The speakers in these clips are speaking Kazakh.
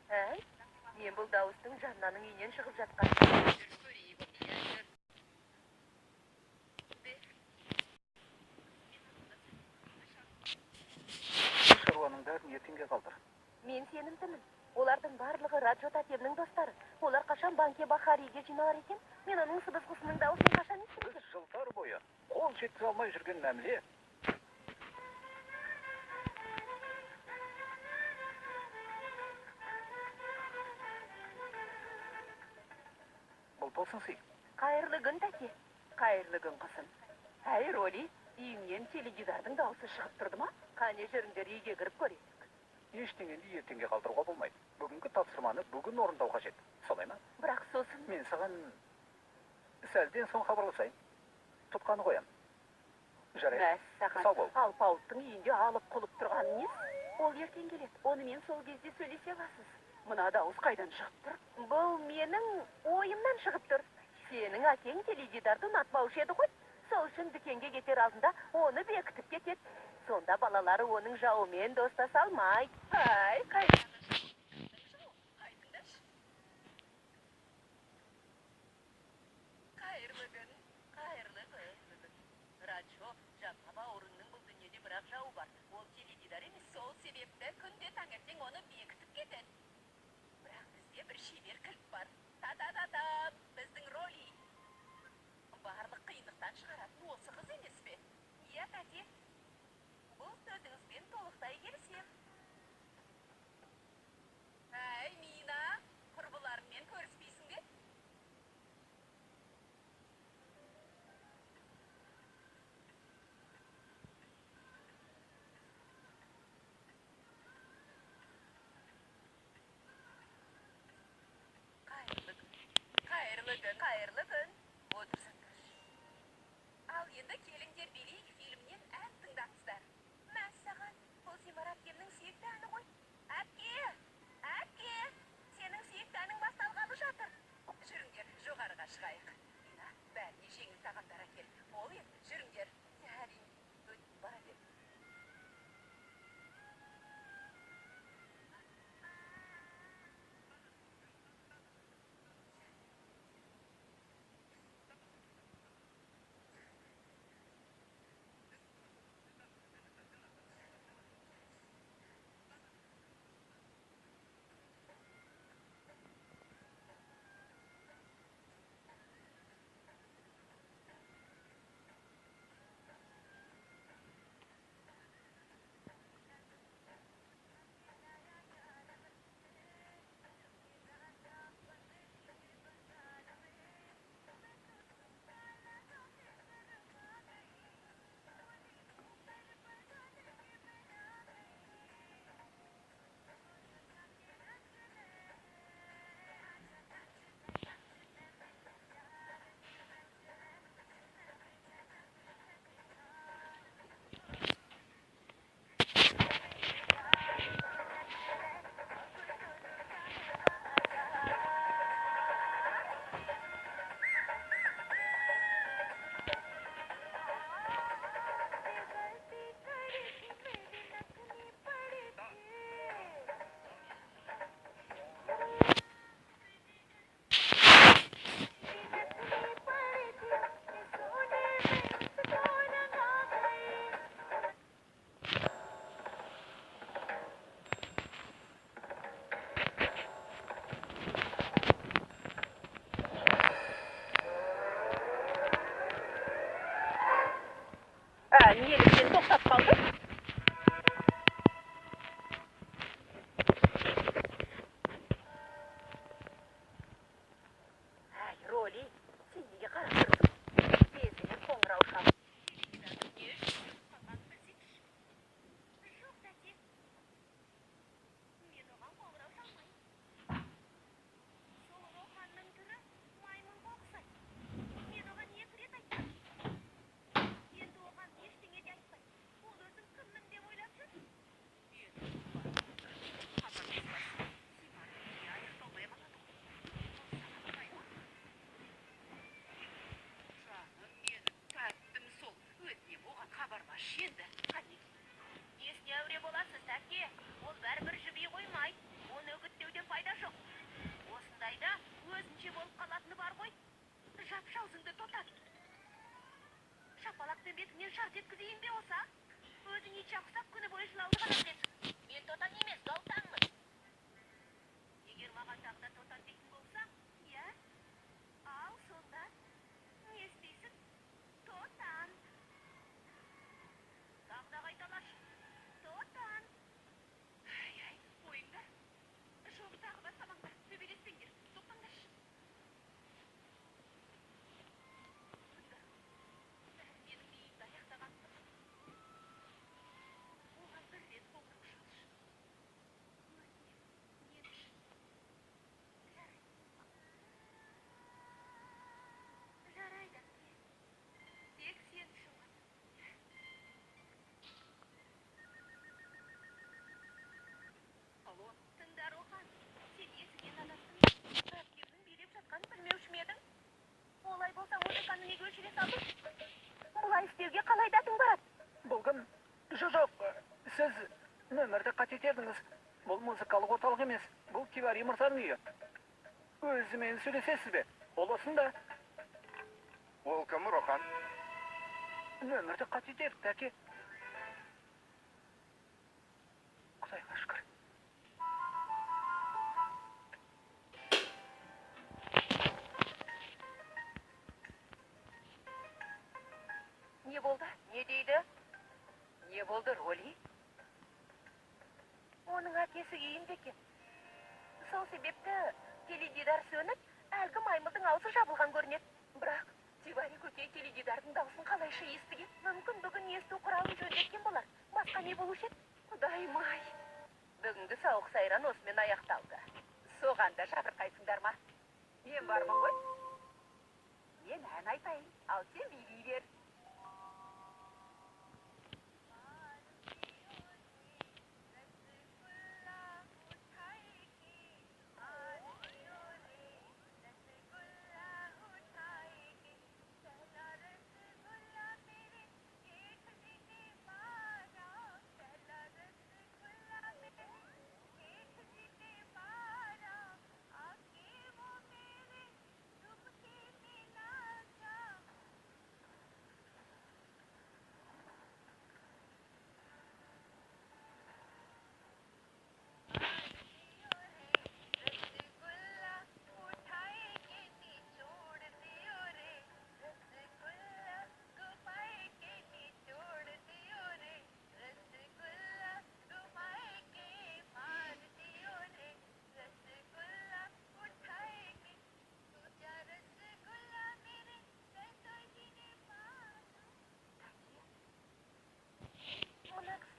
Әй, мен бұл дауыстың Жаннаның үйінен шығып жатқан. Шаруаның бәрін ертеңге қалдыр. Мен сенімдімін. Олардың барлығы Раджо татемнің достары. Олар қашан банке Бахариге жиналар екен? Мен оның сыбыс-қысының дауысын қашан естімін? Біз жылдар бойы қол жеткізе алмай жүрген мәміле. Бұл болсын сый. Қайырлы күн, тәте. Қайырлы күн, қызым. Әй, Роли, үйіңнен теледидардың дауысы шығып тұрды ма? Қане жүріңдер, үйге кіріп көрейік. Ештеңені ертеңге қалдыруға болмайды. Бүгінгі тапсырманы бүгін орындау қажет. Солай ма? Бірақ сосын Мен саған сәлден соң хабарласайын. Тұтқаны қоям. Жарайды. Мәссаған, Сау бол. Алпауыттың үйінде алып құлып тұрған нес? Ол ертең келеді. Онымен сол кезде сөйлесе аласыз. Мына дауыс қайдан шығып тұр? Бұл менің ойымнан шығып тұр. Сенің әкең теледидарды ұнатпаушы еді ғой. Сол үшін дүкенге кетер алдында оны бекітіп кетеді. Сонда балалары оның жауымен достаса алмайды. Ай, қайырлы күн. Раджо, жаңа бауырыңның бұл дүниеде бірақ жауы бар. Ол теледидар емес, сол себепті күнде таңертең оны бекітіп кетеді. Бірақ бізде бір шебер кілт бар. Та-та-та-та, біздің Роли. Барлық қиындықтан шығаратын осы қыз емес пе? Иә, тәте. Бұл сөзіңізбен толықтай келісем. Әй, Мина, құрбыларыңмен көріспейсің бе? Қайырлы күн. Отырсыңдар. Ал енді келіңдер билейік фильмнен ән тыңдатсыздар. Мәссаған, бұл Зимар әпкемнің сүйікті әні ғой. Әпке, сенің сүйікті әнің басталғалы жатыр. Жүріңдер, жоғарыға шығайық. Мина, бәріне жеңіл тағамдар әкел. Ол енді, жүріңдер. Әрине, бара бер. Неліктен тоқтап қалды? Әй, Роли, сен неге қарап тұрсың? Тезірек қоңырау шал. Жоқ, тәте. Мен оған қоңырау шалмаймын. Сол Роханның түрі маймынға ұқсайды. Мен оған екі рет айттым. Енді оған ештеңе де болса музыканы неге өшіре салдың? Бұлай істеуге қалай дәтің барады? Бұл жоқ, сіз нөмірді қатетердіңіз. Бұл музыкалық орталық емес, бұл Тивари мырзаның үйі. Өзімен сөйлесесіз бе? Ол осында. Ол кім, Рохан? Нөмірді қатетерді, әке. Құдайға шүкір. Не болды? Не дейді? Не болды, Роли? Оның әкесі үйінде екен. Сол себепті теледидар сөніп, әлгі маймылдың аузы жабылған көрінеді. Бірақ Тивари көкей теледидардың дауысын қалайша естіген? Мүмкін бүгін есту құралын жөндеткен болар. Басқа не болушы еді? Құдайым ай. Бүгінгі сауық сайран осымен аяқталды. Соғанда жабырқайсыңдар ма? Мен бармын ғой. Мен ән айтайын, ал сен билей бер.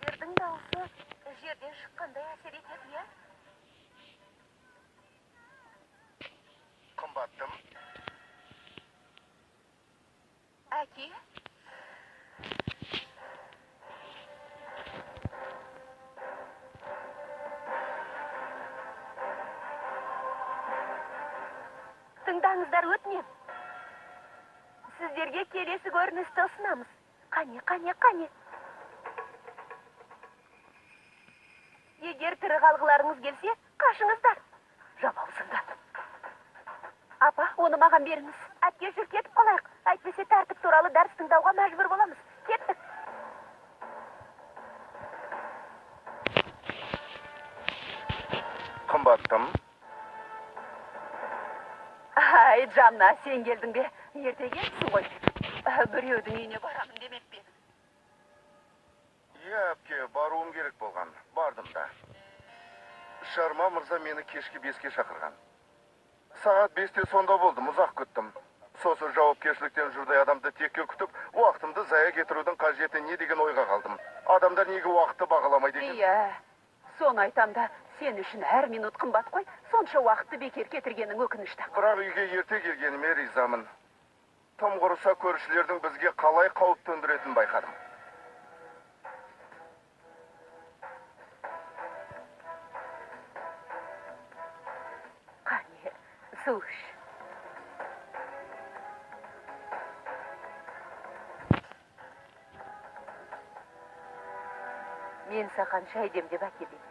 Кісілердің дауысы жерден шыққандай әсер етеді, иә? Қымбаттым. Әке? Тыңдаңыздар, өтінем. Сіздерге келесі көріністі ұсынамыз. Қане. Егер тірі қалғыларыңыз келсе, қашыңыздар. Жабаусыңдар. Апа, оны маған беріңіз. Әтке жүр, кетіп қалайық. Әйтпесе тәртіп туралы дәріс тыңдауға мәжбүр боламыз. Кеттік. Қымбаттым. Ай, Жанна, сен келдің бе? Ерте келіпсің ғой. Біреудің үйіне барамын демеп пе едің? Иә, әпке, баруым керек болған. Бардым да. Шарма мырза мені кешкі 5-ке шақырған. Сағат 5-те сонда болдым, ұзақ күттім. Сосын жауапкершіліктен жұрдай адамды текке күтіп, уақытымды зая кетірудің қажеті не деген ойға қалдым. Адамдар неге уақытты бағаламайды екен? Иә, соны айтам да, сен үшін әр минут қымбат қой, сонша уақытты бекер кетіргенің өкінішті. Бірақ үйге ерте келгеніме ризамын. Тым құрыса көршілердің бізге қалай қауіп төндіретін байқадым. Қане, су іш. Мен саған шай демдеп әкелейін.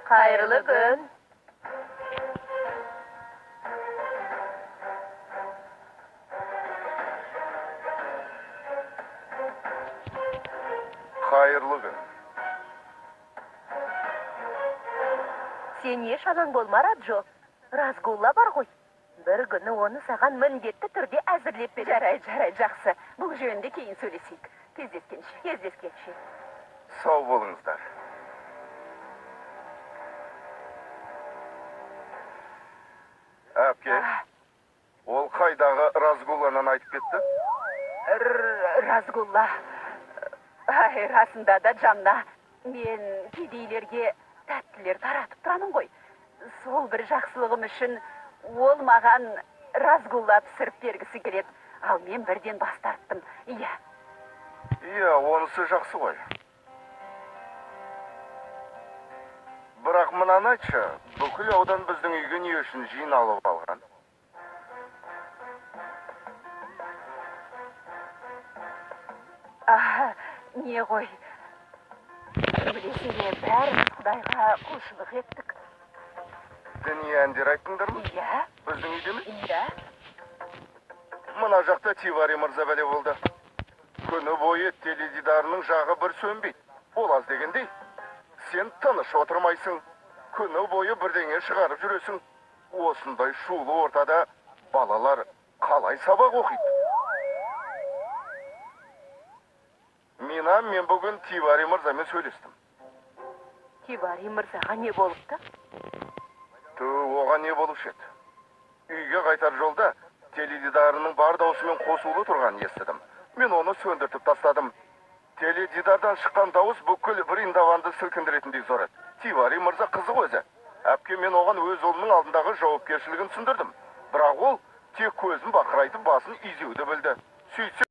Қайырлы күн. Қайырлы күн. Сен еш алаң болма, Раджо. Разгулла бар ғой. Бір күні оны саған міндетті түрде әзірлеп беремін. Жарай, жақсы. Бұл жөнінде кейін сөйлесейік. Кездескенше. Сау болыңыздар. Әпке, ол қайдағы Разгулланан айтып кетті? Разгулла. Ай, расында да, Жанна. Мен кедейлерге тәттілер таратып тұрамын ғой. Сол бір жақсылығым үшін ол маған разгуллап пісіріп бергісі келеді. Ал мен бірден бас тарттым. Иә. Иә, онысы жақсы ғой. Бірақ мынаны айтшы, бүкіл аудан біздің үйге не үшін жиналып алған? Не ғой. Білесің бе, бәріміз Құдайға құлшылық еттік. Діни әндер айттыңдар ма? Иә. Біздің үйде ме? Иә. Мына жақта Тивари мырза бәле болды. Күні бойы теледидарының жағы бір сөнбейді. Ол аз дегендей. Сен тыныш отырмайсың. Күні бойы бірдеңе шығарып жүресің. Осындай шулы ортада балалар қалай сабақ оқиды? Мен бүгін Тивари мырзамен сөйлестім. Тивари мырзаға не болыпты? Оған не болушы еді? Үйге қайтар жолда теледидарының бар даусымен қосулы тұрғанын естідім. Мен оны сөндіртіп тастадым. Теледидардан шыққан дауыс бүкіл Бриндаванды сілкіндіретіндей зор еді. Тивари мырза қызық өзі. Әпке мен оған өз ұлының алдындағы жауапкершілігін түсіндірдім. Бірақ ол тек көзін бақырайтып басын изеуді білді. Сөйтсе